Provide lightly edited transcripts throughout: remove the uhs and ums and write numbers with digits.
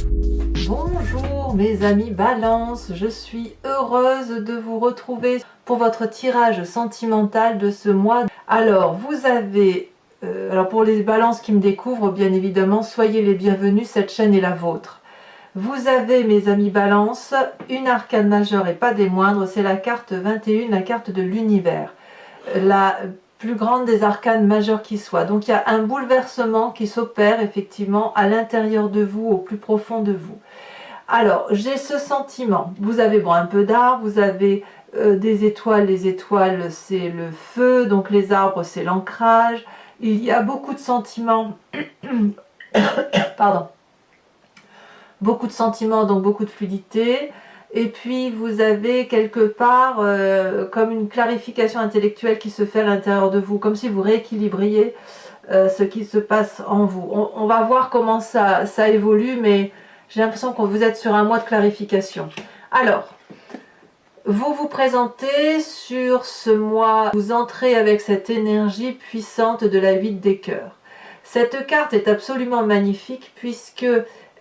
Bonjour mes amis Balance, je suis heureuse de vous retrouver pour votre tirage sentimental de ce mois. Alors vous avez, pour les Balances qui me découvrent, bien évidemment, soyez les bienvenus, cette chaîne est la vôtre. Vous avez mes amis Balance, une arcane majeure et pas des moindres, c'est la carte 21, la carte de l'univers. La plus grande des arcanes majeures qui soit. Donc il y a un bouleversement qui s'opère effectivement à l'intérieur de vous, au plus profond de vous. Alors, j'ai ce sentiment. Vous avez un peu d'arbres, vous avez des étoiles. Les étoiles, c'est le feu, donc les arbres, c'est l'ancrage. Il y a beaucoup de sentiments. Pardon. Beaucoup de sentiments, donc beaucoup de fluidité. Et puis, vous avez quelque part comme une clarification intellectuelle qui se fait à l'intérieur de vous, comme si vous rééquilibriez ce qui se passe en vous. On va voir comment ça évolue, mais j'ai l'impression que vous êtes sur un mois de clarification. Alors, vous vous présentez sur ce mois, vous entrez avec cette énergie puissante de la 8 des cœurs. Cette carte est absolument magnifique puisque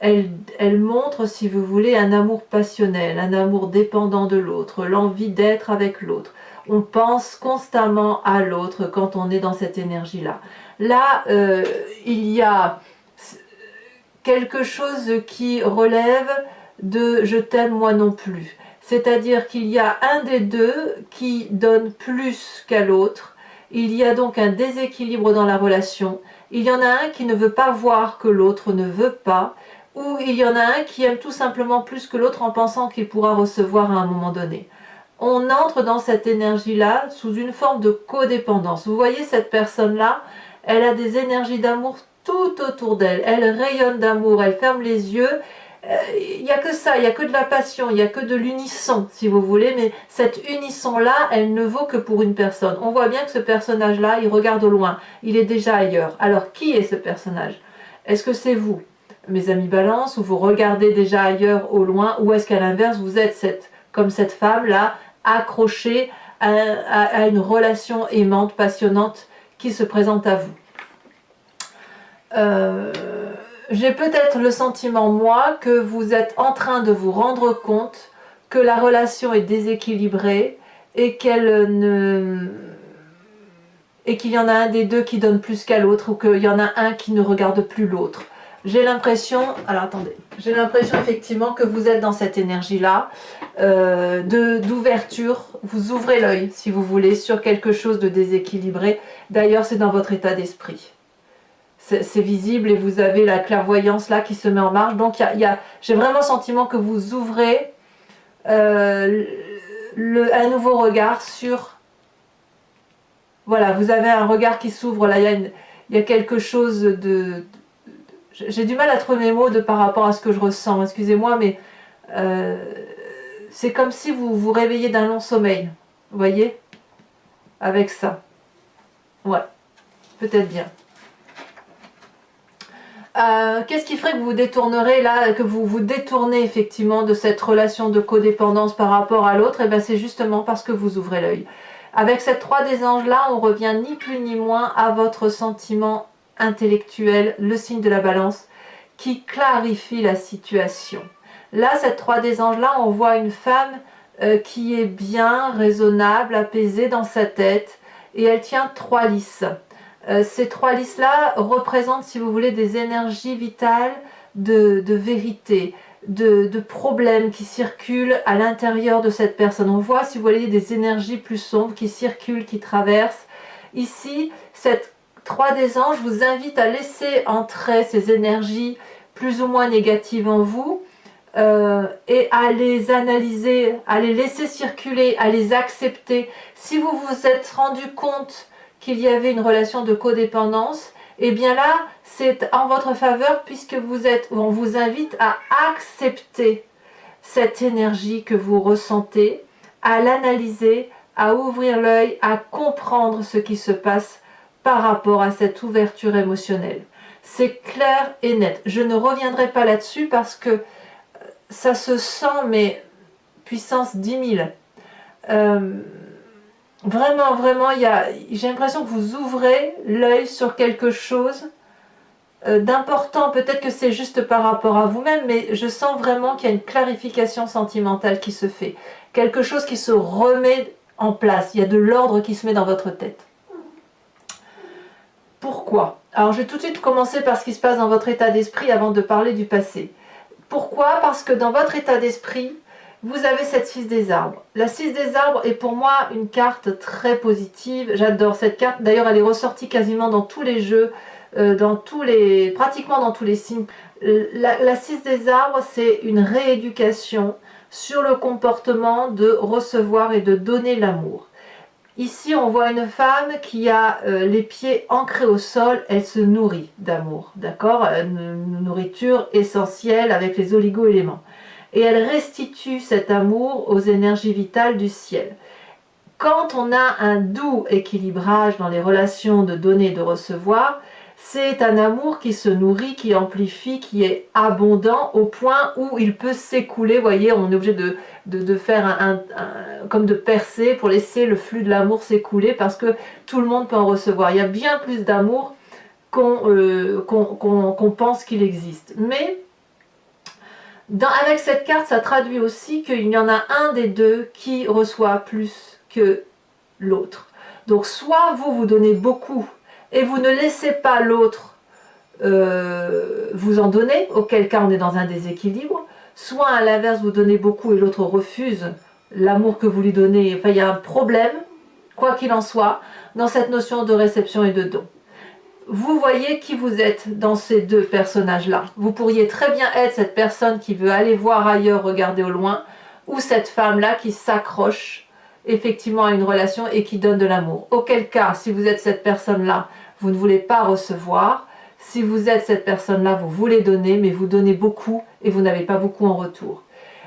elle montre, si vous voulez, un amour passionnel, un amour dépendant de l'autre, l'envie d'être avec l'autre. On pense constamment à l'autre quand on est dans cette énergie-là. Là, il y a quelque chose qui relève de « je t'aime moi non plus ». C'est-à-dire qu'il y a un des deux qui donne plus qu'à l'autre. Il y a donc un déséquilibre dans la relation. Il y en a un qui ne veut pas voir que l'autre ne veut pas, ou il y en a un qui aime tout simplement plus que l'autre en pensant qu'il pourra recevoir à un moment donné. On entre dans cette énergie-là sous une forme de codépendance. Vous voyez cette personne-là, elle a des énergies d'amour tout autour d'elle. Elle rayonne d'amour, elle ferme les yeux. Il n'y a que ça, il n'y a que de la passion, il n'y a que de l'unisson, si vous voulez. Mais cette unisson-là, elle ne vaut que pour une personne. On voit bien que ce personnage-là, il regarde au loin. Il est déjà ailleurs. Alors, qui est ce personnage? Est-ce que c'est vous, mes amis Balance, où vous regardez déjà ailleurs au loin, ou est-ce qu'à l'inverse, vous êtes comme cette femme-là, accrochée à une relation aimante, passionnante, qui se présente à vous? J'ai peut-être le sentiment, moi, que vous êtes en train de vous rendre compte que la relation est déséquilibrée et qu'il y en a un des deux qui donne plus qu'à l'autre, ou qu'il y en a un qui ne regarde plus l'autre. J'ai l'impression, alors attendez, j'ai l'impression effectivement que vous êtes dans cette énergie-là, d'ouverture. Vous ouvrez l'œil, si vous voulez, sur quelque chose de déséquilibré. D'ailleurs, c'est dans votre état d'esprit. C'est visible et vous avez la clairvoyance là qui se met en marche. Donc j'ai vraiment le sentiment que vous ouvrez un nouveau regard sur... Voilà, vous avez un regard qui s'ouvre là, il y a quelque chose de... J'ai du mal à trouver mes mots par rapport à ce que je ressens, excusez-moi, mais c'est comme si vous vous réveillez d'un long sommeil, vous voyez, avec ça. Ouais, peut-être bien. Qu'est-ce qui ferait que vous vous détournerez là, que vous vous détournez effectivement de cette relation de codépendance par rapport à l'autre? Et bien c'est justement parce que vous ouvrez l'œil. Avec cette 3 des anges là, on revient ni plus ni moins à votre sentiment intellectuel, le signe de la balance, qui clarifie la situation. Là, cette 3 des anges là, on voit une femme qui est bien, raisonnable, apaisée dans sa tête, et elle tient 3 lys. Ces 3 lys-là représentent, si vous voulez, des énergies vitales de vérité, de problèmes qui circulent à l'intérieur de cette personne. On voit, si vous voulez, des énergies plus sombres qui circulent, qui traversent. Ici, cette 3 des anges vous invite à laisser entrer ces énergies plus ou moins négatives en vous et à les analyser, à les laisser circuler, à les accepter. Si vous vous êtes rendu compte qu'il y avait une relation de codépendance, et bien là, c'est en votre faveur puisque on vous invite à accepter cette énergie que vous ressentez, à l'analyser, à ouvrir l'œil, à comprendre ce qui se passe par rapport à cette ouverture émotionnelle. C'est clair et net. Je ne reviendrai pas là-dessus parce que ça se sent, mais puissance 10 000. Vraiment, j'ai l'impression que vous ouvrez l'œil sur quelque chose d'important, peut-être que c'est juste par rapport à vous-même, mais je sens vraiment qu'il y a une clarification sentimentale qui se fait. Quelque chose qui se remet en place. Il y a de l'ordre qui se met dans votre tête. Pourquoi? Alors je vais tout de suite commencer par ce qui se passe dans votre état d'esprit avant de parler du passé. Pourquoi? Parce que dans votre état d'esprit, vous avez cette 6 des arbres. La 6 des arbres est pour moi une carte très positive. J'adore cette carte. D'ailleurs, elle est ressortie quasiment dans tous les jeux, pratiquement dans tous les signes. La 6 des arbres, c'est une rééducation sur le comportement de recevoir et de donner l'amour. Ici, on voit une femme qui a les pieds ancrés au sol, elle se nourrit d'amour, d'accord? Une nourriture essentielle avec les oligo-éléments. Et elle restitue cet amour aux énergies vitales du ciel. Quand on a un doux équilibrage dans les relations de donner et de recevoir, c'est un amour qui se nourrit, qui amplifie, qui est abondant au point où il peut s'écouler. Vous voyez, on est obligé de faire comme de percer pour laisser le flux de l'amour s'écouler parce que tout le monde peut en recevoir. Il y a bien plus d'amour qu'on pense qu'il existe. Mais avec cette carte, ça traduit aussi qu'il y en a un des deux qui reçoit plus que l'autre. Donc soit vous donnez beaucoup et vous ne laissez pas l'autre vous en donner, auquel cas on est dans un déséquilibre, soit à l'inverse vous donnez beaucoup et l'autre refuse l'amour que vous lui donnez. Enfin, il y a un problème, quoi qu'il en soit, dans cette notion de réception et de don. Vous voyez qui vous êtes dans ces deux personnages-là. Vous pourriez très bien être cette personne qui veut aller voir ailleurs, regarder au loin, ou cette femme-là qui s'accroche effectivement à une relation et qui donne de l'amour. Auquel cas, si vous êtes cette personne-là, vous ne voulez pas recevoir. Si vous êtes cette personne-là, vous voulez donner, mais vous donnez beaucoup et vous n'avez pas beaucoup en retour.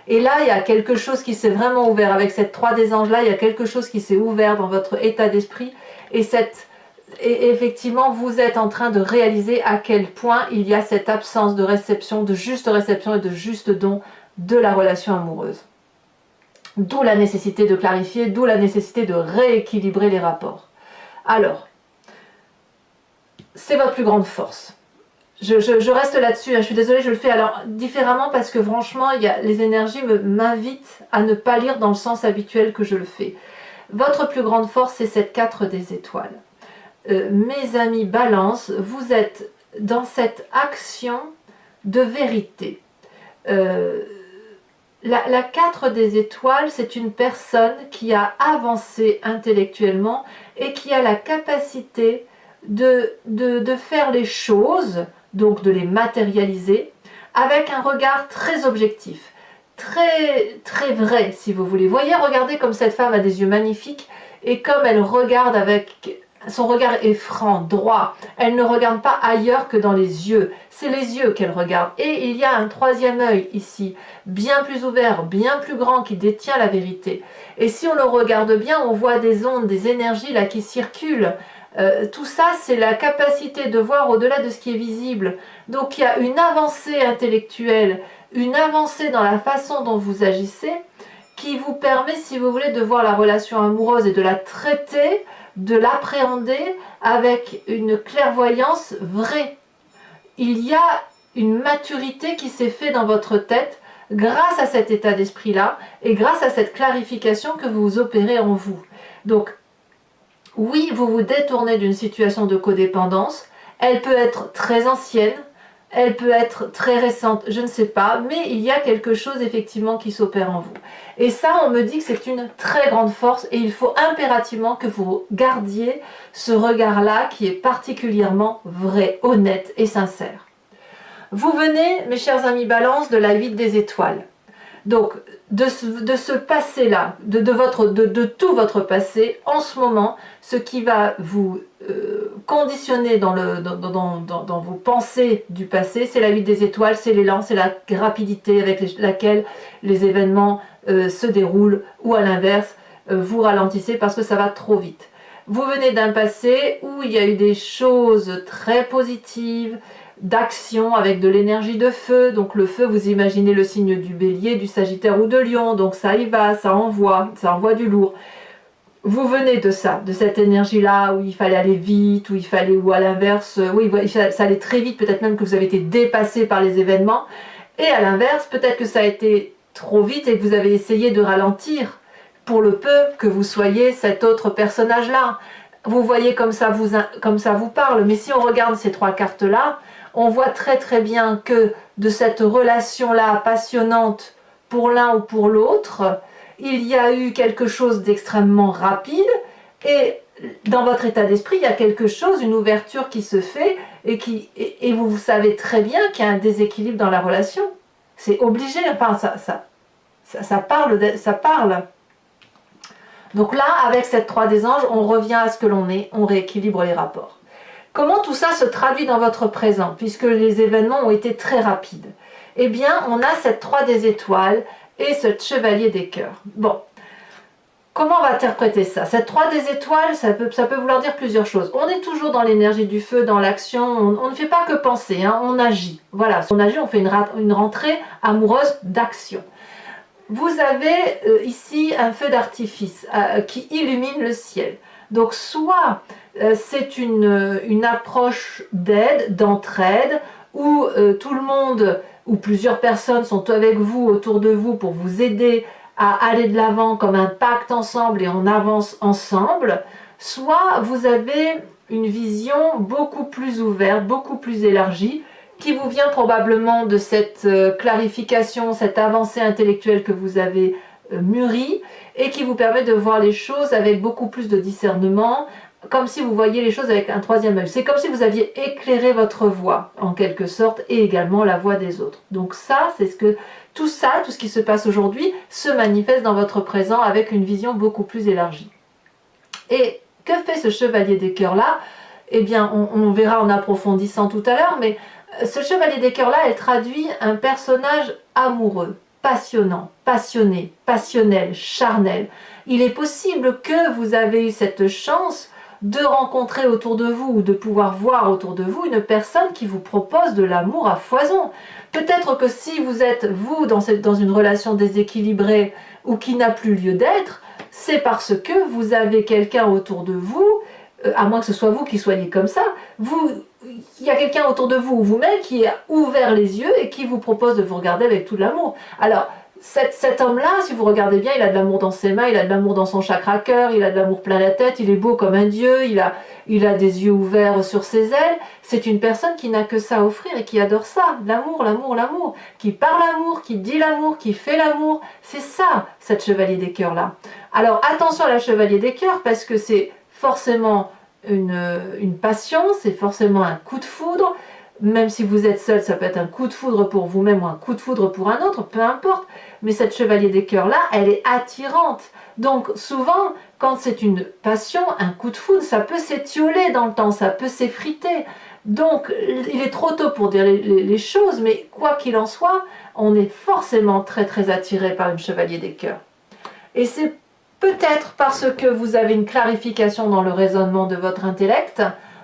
Et là, il y a quelque chose qui s'est vraiment ouvert. Avec cette 3 des anges-là, il y a quelque chose qui s'est ouvert dans votre état d'esprit. Et effectivement, vous êtes en train de réaliser à quel point il y a cette absence de réception et de juste don de la relation amoureuse. D'où la nécessité de clarifier, d'où la nécessité de rééquilibrer les rapports. Alors, c'est votre plus grande force. Je reste là-dessus, hein, je suis désolée, je le fais alors différemment parce que franchement, les énergies m'invitent à ne pas lire dans le sens habituel que je le fais. Votre plus grande force, c'est cette 4 des étoiles. Mes amis Balance, vous êtes dans cette action de vérité. La 4 des étoiles, c'est une personne qui a avancé intellectuellement et qui a la capacité de faire les choses, donc de les matérialiser, avec un regard très objectif, très, très vrai, si vous voulez. Voyez, regardez comme cette femme a des yeux magnifiques, et comme elle regarde avec... Son regard est franc, droit. Elle ne regarde pas ailleurs que dans les yeux. C'est les yeux qu'elle regarde. Et il y a un troisième œil ici, bien plus ouvert, bien plus grand, qui détient la vérité. Et si on le regarde bien, on voit des ondes, des énergies là qui circulent. Tout ça, c'est la capacité de voir au-delà de ce qui est visible. Donc il y a une avancée intellectuelle, une avancée dans la façon dont vous agissez, qui vous permet, si vous voulez, de voir la relation amoureuse et de la traiter, de l'appréhender avec une clairvoyance vraie. Il y a une maturité qui s'est faite dans votre tête grâce à cet état d'esprit-là et grâce à cette clarification que vous opérez en vous. Donc, oui, vous vous détournez d'une situation de codépendance. Elle peut être très ancienne, elle peut être très récente, je ne sais pas, mais il y a quelque chose effectivement qui s'opère en vous. Et ça, on me dit que c'est une très grande force et il faut impérativement que vous gardiez ce regard-là qui est particulièrement vrai, honnête et sincère. Vous venez, mes chers amis Balance, de la 8 des étoiles. Donc, de ce passé-là, de tout votre passé, en ce moment, ce qui va vous conditionner dans vos pensées du passé, c'est la 8 des étoiles, c'est l'élan, c'est la rapidité avec laquelle les événements se déroulent, ou à l'inverse, vous ralentissez parce que ça va trop vite. Vous venez d'un passé où il y a eu des choses très positives, d'action avec de l'énergie de feu. Donc le feu, vous imaginez le signe du bélier, du sagittaire ou de lion, donc ça y va, ça envoie du lourd. vous venez de ça, de cette énergie-là où il fallait aller vite, où il fallait, ou à l'inverse, oui, ça allait très vite, peut-être même que vous avez été dépassé par les événements, et à l'inverse, peut-être que ça a été trop vite et que vous avez essayé de ralentir pour le peu que vous soyez cet autre personnage-là. Vous voyez comme ça vous parle, mais si on regarde ces trois cartes-là, on voit très très bien que de cette relation-là passionnante pour l'un ou pour l'autre, il y a eu quelque chose d'extrêmement rapide et dans votre état d'esprit, il y a quelque chose, une ouverture qui se fait et vous savez très bien qu'il y a un déséquilibre dans la relation. C'est obligé, enfin ça parle. Donc là, avec cette 3 des anges, on revient à ce que l'on est, on rééquilibre les rapports. Comment tout ça se traduit dans votre présent, puisque les événements ont été très rapides? Eh bien, on a cette 3 des étoiles et ce chevalier des cœurs. Bon, comment on va interpréter ça? Cette 3 des étoiles, ça peut vouloir dire plusieurs choses. On est toujours dans l'énergie du feu, dans l'action, on ne fait pas que penser, hein, on agit. Voilà, si on agit, on fait une rentrée amoureuse d'action. Vous avez ici un feu d'artifice qui illumine le ciel. Donc soit c'est une approche d'aide, d'entraide, où tout le monde ou plusieurs personnes sont avec vous, autour de vous, pour vous aider à aller de l'avant comme un pacte ensemble et on avance ensemble, soit vous avez une vision beaucoup plus ouverte, beaucoup plus élargie, qui vous vient probablement de cette clarification, cette avancée intellectuelle que vous avez mûrie et qui vous permet de voir les choses avec beaucoup plus de discernement, comme si vous voyiez les choses avec un troisième œil. C'est comme si vous aviez éclairé votre voie, en quelque sorte, et également la voie des autres. Donc ça, c'est ce que tout ce qui se passe aujourd'hui, se manifeste dans votre présent avec une vision beaucoup plus élargie. Et que fait ce chevalier des cœurs-là? Eh bien, on verra en approfondissant tout à l'heure, mais ce chevalier des cœurs-là, elle traduit un personnage amoureux, passionnant, passionné, passionnel, charnel. Il est possible que vous avez eu cette chance de rencontrer autour de vous ou de pouvoir voir autour de vous une personne qui vous propose de l'amour à foison. Peut-être que si vous êtes, vous, dans une relation déséquilibrée ou qui n'a plus lieu d'être, c'est parce que vous avez quelqu'un autour de vous, à moins que ce soit vous qui soyez comme ça, il y a quelqu'un autour de vous ou vous-même qui a ouvert les yeux et qui vous propose de vous regarder avec tout l'amour. Alors, cet homme-là, si vous regardez bien, il a de l'amour dans ses mains, il a de l'amour dans son chakra cœur, il a de l'amour plein la tête, il est beau comme un dieu, il a des yeux ouverts sur ses ailes. C'est une personne qui n'a que ça à offrir et qui adore ça, l'amour, l'amour, l'amour, qui parle l'amour, qui dit l'amour, qui fait l'amour. C'est ça, cette chevalier des cœurs-là. Alors, attention à la chevalier des cœurs, parce que c'est forcément une passion, c'est forcément un coup de foudre. Même si vous êtes seul, ça peut être un coup de foudre pour vous-même ou un coup de foudre pour un autre, peu importe. Mais cette chevalier des cœurs-là, elle est attirante. Donc souvent, quand c'est une passion, un coup de foudre, ça peut s'étioler dans le temps, ça peut s'effriter. Donc il est trop tôt pour dire les choses, mais quoi qu'il en soit, on est forcément très très attiré par une chevalier des cœurs. Et c'est peut-être parce que vous avez une clarification dans le raisonnement de votre intellect,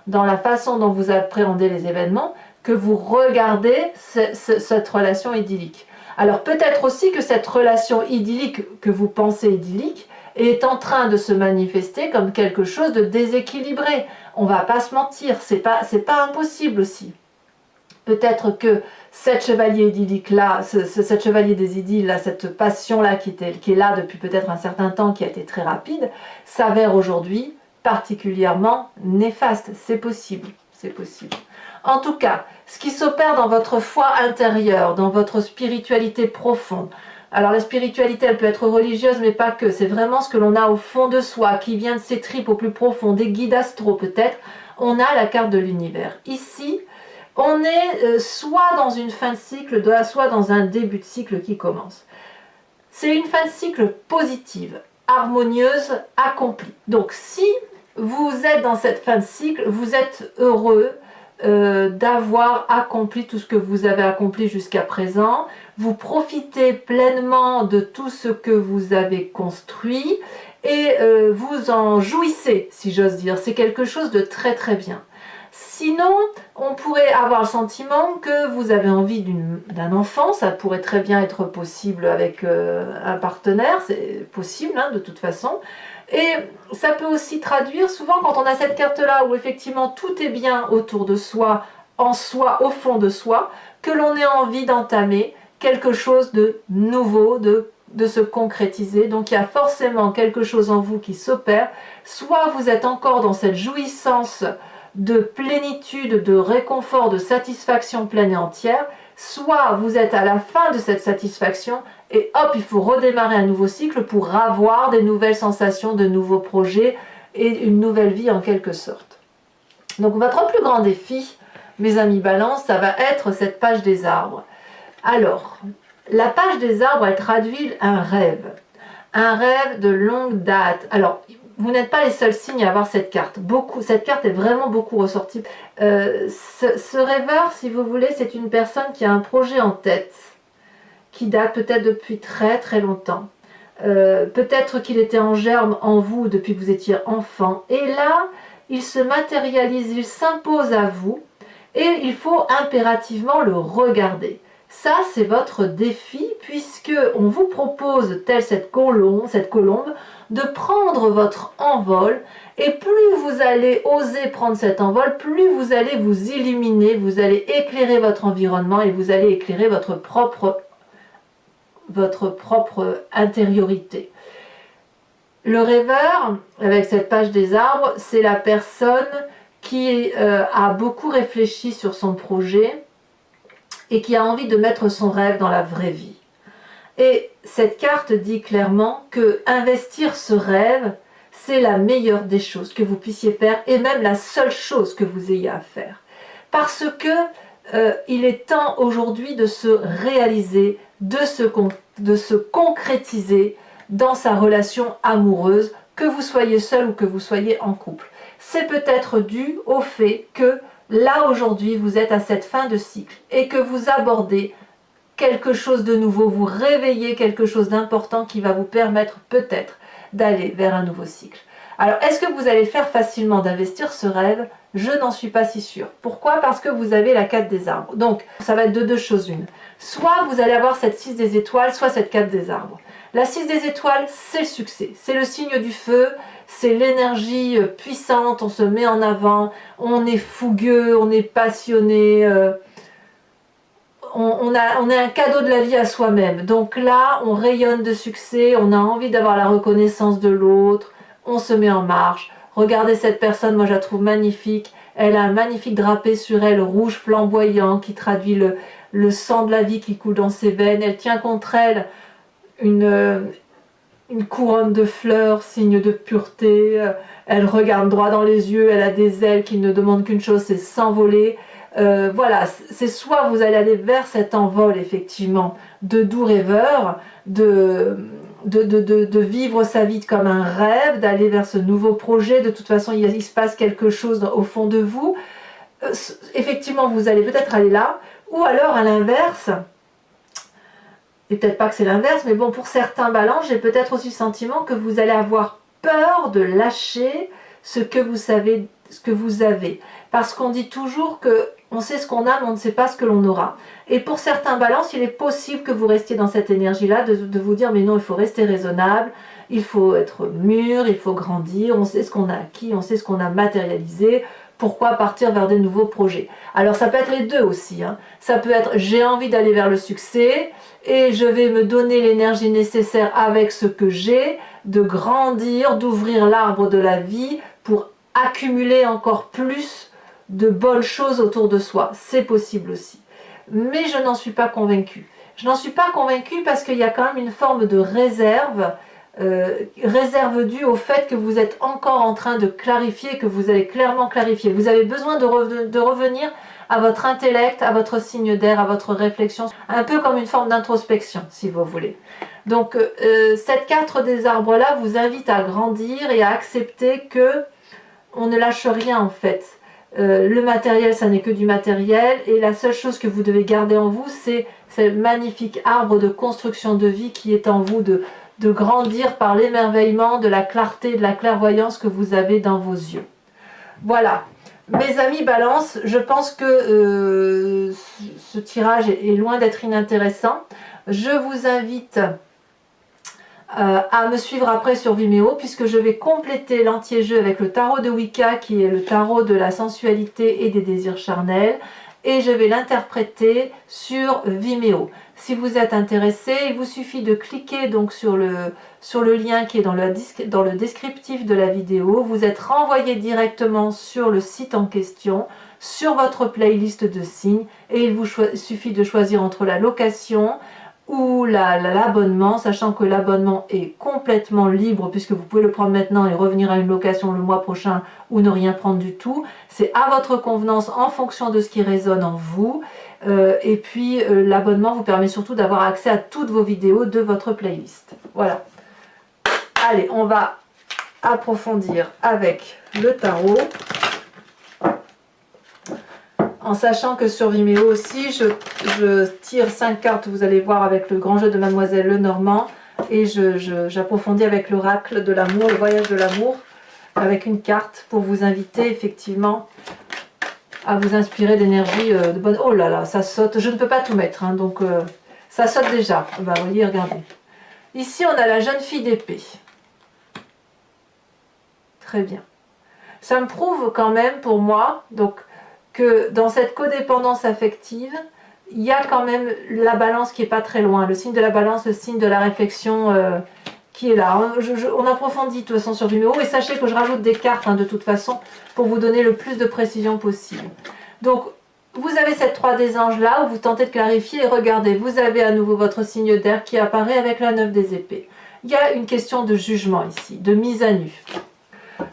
dans la façon dont vous appréhendez les événements, que vous regardez cette relation idyllique. Alors peut-être aussi que cette relation idyllique que vous pensez idyllique est en train de se manifester comme quelque chose de déséquilibré. On ne va pas se mentir, c'est pas impossible aussi. Peut-être que cette chevalier idyllique-là, cette chevalier des idylles, là, cette passion-là qui est là depuis peut-être un certain temps, qui a été très rapide, s'avère aujourd'hui particulièrement néfaste. C'est possible, c'est possible. En tout cas, ce qui s'opère dans votre foi intérieure, dans votre spiritualité profonde, alors la spiritualité, elle peut être religieuse, mais pas que, c'est vraiment ce que l'on a au fond de soi, qui vient de ses tripes au plus profond, des guides astraux peut-être, on a la carte de l'univers. Ici, on est soit dans une fin de cycle, soit dans un début de cycle qui commence. C'est une fin de cycle positive, harmonieuse, accomplie. Donc si vous êtes dans cette fin de cycle, vous êtes heureux d'avoir accompli tout ce que vous avez accompli jusqu'à présent. Vous profitez pleinement de tout ce que vous avez construit et vous en jouissez, si j'ose dire. C'est quelque chose de très très bien. Sinon, on pourrait avoir le sentiment que vous avez envie d'un enfant, ça pourrait très bien être possible avec un partenaire, c'est possible hein, de toute façon. Et ça peut aussi traduire, souvent quand on a cette carte-là où effectivement tout est bien autour de soi, en soi, au fond de soi, que l'on ait envie d'entamer quelque chose de nouveau, de se concrétiser. Donc il y a forcément quelque chose en vous qui s'opère. Soit vous êtes encore dans cette jouissance de plénitude, de réconfort, de satisfaction pleine et entière, soit vous êtes à la fin de cette satisfaction et hop, il faut redémarrer un nouveau cycle pour avoir des nouvelles sensations, de nouveaux projets et une nouvelle vie en quelque sorte. Donc votre plus grand défi, mes amis Balance, ça va être cette page des arbres. Alors, la page des arbres, elle traduit un rêve de longue date. Alors, vous n'êtes pas les seuls signes à avoir cette carte. Cette carte est vraiment beaucoup ressortie. Ce rêveur, si vous voulez, c'est une personne qui a un projet en tête, qui date peut-être depuis très très longtemps. Peut-être qu'il était en germe en vous depuis que vous étiez enfant. Et là, il se matérialise, il s'impose à vous et il faut impérativement le regarder. Ça, c'est votre défi puisque on vous propose, telle cette colombe, de prendre votre envol et plus vous allez oser prendre cet envol, plus vous allez vous illuminer, vous allez éclairer votre environnement et vous allez éclairer votre propre intériorité. Le rêveur, avec cette page des arbres, c'est la personne qui a beaucoup réfléchi sur son projet et qui a envie de mettre son rêve dans la vraie vie. Et cette carte dit clairement que investir ce rêve, c'est la meilleure des choses que vous puissiez faire et même la seule chose que vous ayez à faire. Parce que il est temps aujourd'hui de se réaliser, de se concrétiser dans sa relation amoureuse, que vous soyez seul ou que vous soyez en couple. C'est peut-être dû au fait que là aujourd'hui vous êtes à cette fin de cycle et que vous abordez quelque chose de nouveau, vous réveillez quelque chose d'important qui va vous permettre peut-être d'aller vers un nouveau cycle. Alors est-ce que vous allez faire facilement d'investir ce rêve? Je n'en suis pas si sûre. Pourquoi? Parce que vous avez la 4 des arbres. Donc ça va être de deux choses une. Soit vous allez avoir cette 6 des étoiles, soit cette 4 des arbres. La 6 des étoiles, c'est le succès, c'est le signe du feu, c'est l'énergie puissante, on se met en avant, on est fougueux, on est passionné, on est un cadeau de la vie à soi-même. Donc là, on rayonne de succès, on a envie d'avoir la reconnaissance de l'autre, on se met en marche. Regardez cette personne, moi je la trouve magnifique, elle a un magnifique drapé sur elle, rouge flamboyant, qui traduit le sang de la vie qui coule dans ses veines. Elle tient contre elle une couronne de fleurs, signe de pureté, elle regarde droit dans les yeux, elle a des ailes qui ne demandent qu'une chose, c'est s'envoler. Voilà, c'est soit vous allez aller vers cet envol effectivement de doux rêveur, de vivre sa vie comme un rêve, d'aller vers ce nouveau projet. De toute façon il se passe quelque chose au fond de vous, effectivement vous allez peut-être aller là, ou alors à l'inverse, et peut-être pas que c'est l'inverse, mais bon, pour certains balances, j'ai peut-être aussi le sentiment que vous allez avoir peur de lâcher ce que vous savez, ce que vous avez. Parce qu'on dit toujours que on sait ce qu'on a, mais on ne sait pas ce que l'on aura. Et pour certains balances, il est possible que vous restiez dans cette énergie-là, de vous dire, mais non, il faut rester raisonnable, il faut être mûr, il faut grandir, on sait ce qu'on a acquis, on sait ce qu'on a matérialisé, pourquoi partir vers des nouveaux projets? Alors ça peut être les deux aussi, hein. Ça peut être, j'ai envie d'aller vers le succès, et je vais me donner l'énergie nécessaire avec ce que j'ai, de grandir, d'ouvrir l'arbre de la vie pour accumuler encore plus de bonnes choses autour de soi. C'est possible aussi. Mais je n'en suis pas convaincue. Je n'en suis pas convaincue parce qu'il y a quand même une forme de réserve, réserve due au fait que vous êtes encore en train de clarifier, que vous allez clairement clarifier. Vous avez besoin de revenir à votre intellect, à votre signe d'air, à votre réflexion, un peu comme une forme d'introspection, si vous voulez. Donc, cette 4 des arbres-là vous invite à grandir et à accepter que on ne lâche rien en fait. Le matériel, ça n'est que du matériel, et la seule chose que vous devez garder en vous, c'est ce magnifique arbre de construction de vie qui est en vous, de grandir par l'émerveillement, de la clarté, de la clairvoyance que vous avez dans vos yeux. Voilà. Mes amis Balance, je pense que ce tirage est loin d'être inintéressant. Je vous invite à me suivre après sur Vimeo, puisque je vais compléter l'entier-jeu avec le tarot de Wicca, qui est le tarot de la sensualité et des désirs charnels, et je vais l'interpréter sur Vimeo. Si vous êtes intéressé, il vous suffit de cliquer donc sur le lien qui est dans le descriptif de la vidéo. Vous êtes renvoyé directement sur le site en question, sur votre playlist de signes, et il vous suffit de choisir entre la location ou l'abonnement, sachant que l'abonnement est complètement libre puisque vous pouvez le prendre maintenant et revenir à une location le mois prochain ou ne rien prendre du tout. C'est à votre convenance en fonction de ce qui résonne en vous. Et puis l'abonnement vous permet surtout d'avoir accès à toutes vos vidéos de votre playlist. Voilà. Allez, on va approfondir avec le tarot. En sachant que sur Vimeo aussi, je tire 5 cartes, vous allez voir, avec le grand jeu de Mademoiselle Lenormand. Et j'approfondis avec l'oracle de l'amour, le voyage de l'amour, avec une carte pour vous inviter effectivement à vous inspirer d'énergie de bonne... Oh là là, ça saute, je ne peux pas tout mettre, hein, donc ça saute déjà. Bah, vous voyez, regardez. Ici, on a la jeune fille d'épée. Très bien. Ça me prouve quand même, pour moi, donc... que dans cette codépendance affective, il y a quand même la balance qui n'est pas très loin. Le signe de la balance, le signe de la réflexion qui est là. On approfondit de toute façon sur Vimeo et sachez que je rajoute des cartes hein, de toute façon pour vous donner le plus de précision possible. Donc, vous avez cette 3 des anges là où vous tentez de clarifier et regardez, vous avez à nouveau votre signe d'air qui apparaît avec la 9 des épées. Il y a une question de jugement ici, de mise à nu.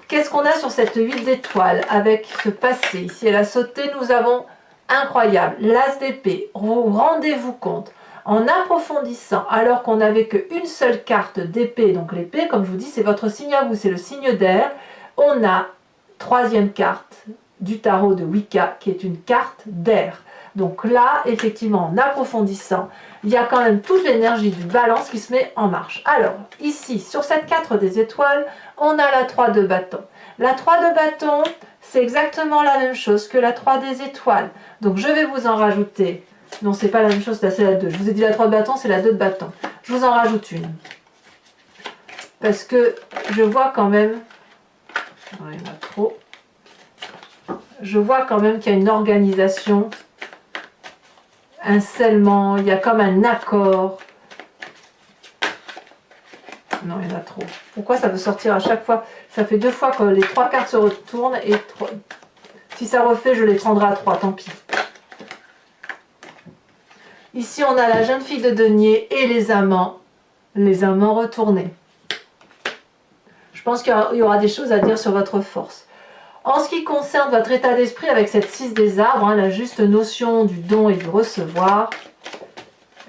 Qu'est-ce qu'on a sur cette 8 d'étoiles avec ce passé? Ici, elle a sauté, nous avons incroyable, l'as d'épée. Rendez-vous compte, en approfondissant, alors qu'on n'avait qu'une seule carte d'épée, donc l'épée, comme je vous dis, c'est votre signe à vous, c'est le signe d'air. On a 3e carte du tarot de Wicca, qui est une carte d'air. Donc là, effectivement, en approfondissant, il y a quand même toute l'énergie du balance qui se met en marche. Alors, ici, sur cette 4 des étoiles, on a la 3 de bâton. La 3 de bâton, c'est exactement la même chose que la 3 des étoiles. Donc, je vais vous en rajouter. Non, c'est pas la même chose, c'est la 2. Je vous ai dit la 3 de bâton, c'est la 2 de bâton. Je vous en rajoute une. Parce que je vois quand même... Oh, il y en a trop. Je vois quand même qu'il y a une organisation... un scellement, il y a comme un accord. Non, il y en a trop. Pourquoi ça veut sortir à chaque fois? Ça fait 2 fois que les 3 cartes se retournent et si ça refait, je les prendrai à 3, tant pis. Ici, on a la jeune fille de denier et les amants retournés. Je pense qu'il y aura des choses à dire sur votre force. En ce qui concerne votre état d'esprit avec cette 6 des arbres, hein, la juste notion du don et du recevoir,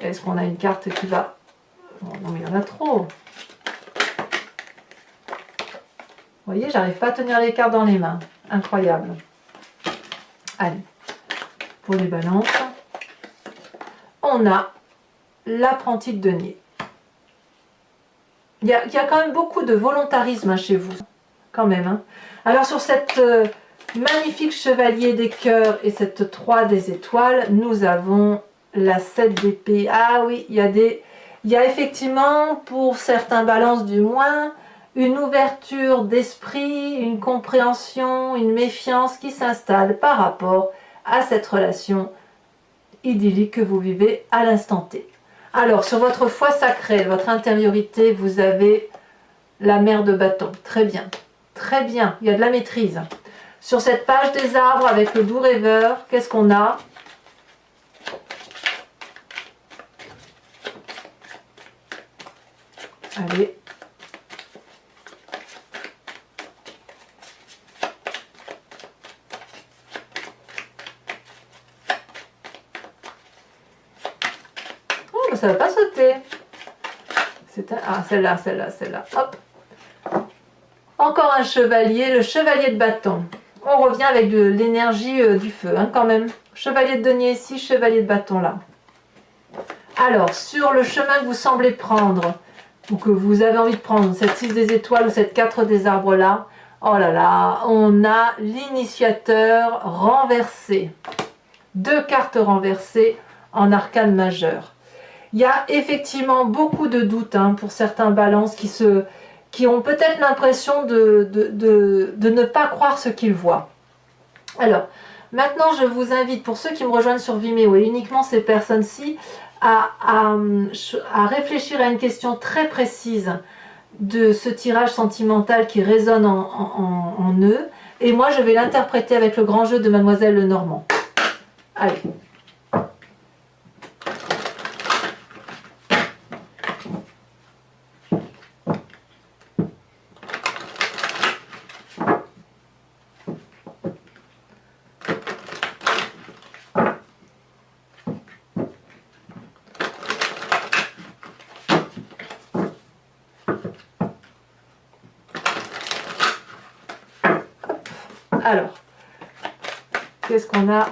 est-ce qu'on a une carte qui va... Oh, non, mais il y en a trop. Vous voyez, j'arrive pas à tenir les cartes dans les mains. Incroyable. Allez, pour les balances, on a l'apprenti de denier. Il y a quand même beaucoup de volontarisme hein, chez vous. Quand même. Hein. Alors sur cette magnifique chevalier des cœurs et cette 3 des étoiles, nous avons la 7 d'épée. Ah oui, il y a effectivement, pour certains balances du moins, une ouverture d'esprit, une compréhension, une méfiance qui s'installe par rapport à cette relation idyllique que vous vivez à l'instant T. Alors, sur votre foi sacrée, votre intériorité, vous avez la mère de bâton. Très bien. Très bien, il y a de la maîtrise. Sur cette page des arbres avec le doux rêveur, qu'est-ce qu'on a? Allez. Oh, ben ça ne va pas sauter. Ah, celle-là. Hop. Encore un chevalier, le chevalier de bâton. On revient avec de l'énergie du feu, hein, quand même. Chevalier de denier ici, chevalier de bâton là. Alors, sur le chemin que vous semblez prendre, ou que vous avez envie de prendre, cette 6 des étoiles ou cette 4 des arbres là, Oh là là, on a l'initiateur renversé. 2 cartes renversées en arcane majeur. Il y a effectivement beaucoup de doutes pour certains balances qui ont peut-être l'impression de ne pas croire ce qu'ils voient. Alors, maintenant je vous invite, pour ceux qui me rejoignent sur Vimeo et uniquement ces personnes-ci, à réfléchir à une question très précise de ce tirage sentimental qui résonne en eux. Et moi je vais l'interpréter avec le grand jeu de Mademoiselle Lenormand. Allez. Alors, qu'est-ce qu'on a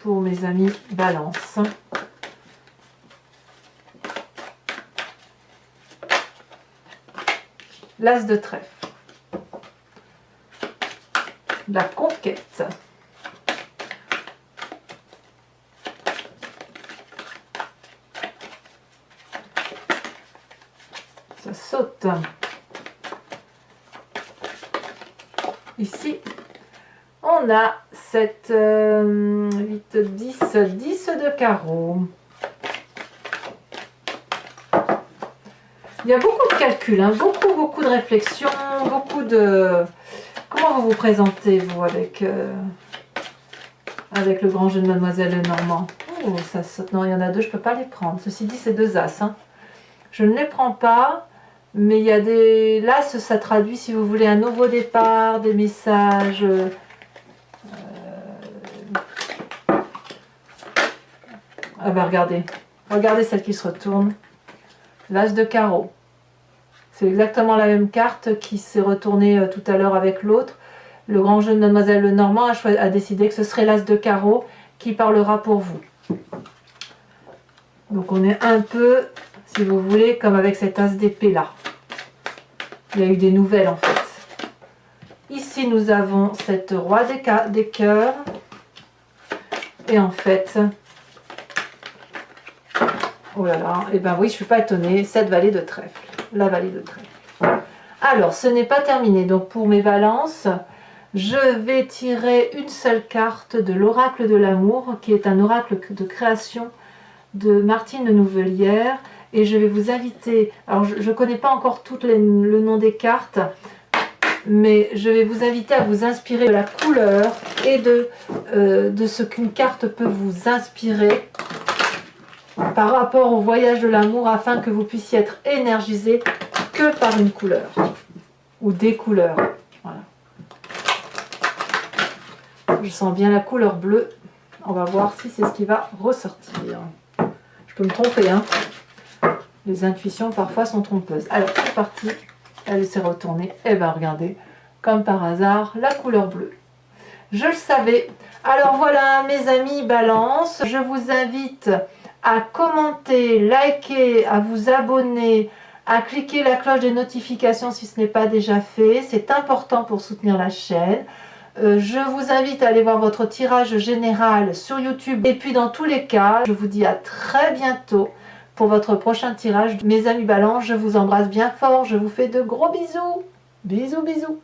pour mes amis Balance? L'As de trèfle. La conquête. Ça saute. Ici, on a cette 8, 10 de carreau. Il y a beaucoup de calculs, beaucoup de réflexion, beaucoup de... Comment vous vous présentez, vous, avec le grand jeu de Mademoiselle Lenormand? Oh, ça saute. Non, il y en a 2, je ne peux pas les prendre. Ceci dit, c'est 2 As. Je ne les prends pas, mais il y a des... L'As, ça traduit, si vous voulez, un nouveau départ, des messages... Ah ben regardez celle qui se retourne. L'As de carreau. C'est exactement la même carte qui s'est retournée tout à l'heure avec l'autre. Le grand jeu de Mademoiselle Lenormand a décidé que ce serait l'As de carreau qui parlera pour vous. Donc on est un peu, si vous voulez, comme avec cet As d'épée là. Il y a eu des nouvelles en fait. Ici nous avons cette roi des cœurs. Et en fait... Oh là là, et ben oui, je ne suis pas étonnée, cette vallée de trèfle, la vallée de trèfle. Alors, ce n'est pas terminé, donc pour mes balances, je vais tirer une seule carte de l'oracle de l'amour, qui est un oracle de création de Martine Nouvelière, et je vais vous inviter, alors je ne connais pas encore tout le nom des cartes, mais je vais vous inviter à vous inspirer de la couleur et de ce qu'une carte peut vous inspirer par rapport au voyage de l'amour, afin que vous puissiez être énergisé que par une couleur ou des couleurs. Voilà. Je sens bien la couleur bleue. On va voir si c'est ce qui va ressortir. Je peux me tromper, Les intuitions parfois sont trompeuses. Alors c'est parti. Elle s'est retournée. Et bien regardez, comme par hasard, la couleur bleue. Je le savais. Alors voilà mes amis Balance. Je vous invite à commenter, liker, à vous abonner, à cliquer la cloche des notifications si ce n'est pas déjà fait. C'est important pour soutenir la chaîne. Je vous invite à aller voir votre tirage général sur YouTube. Et puis dans tous les cas, je vous dis à très bientôt pour votre prochain tirage. Mes amis Balance, je vous embrasse bien fort. Je vous fais de gros bisous. Bisous, bisous.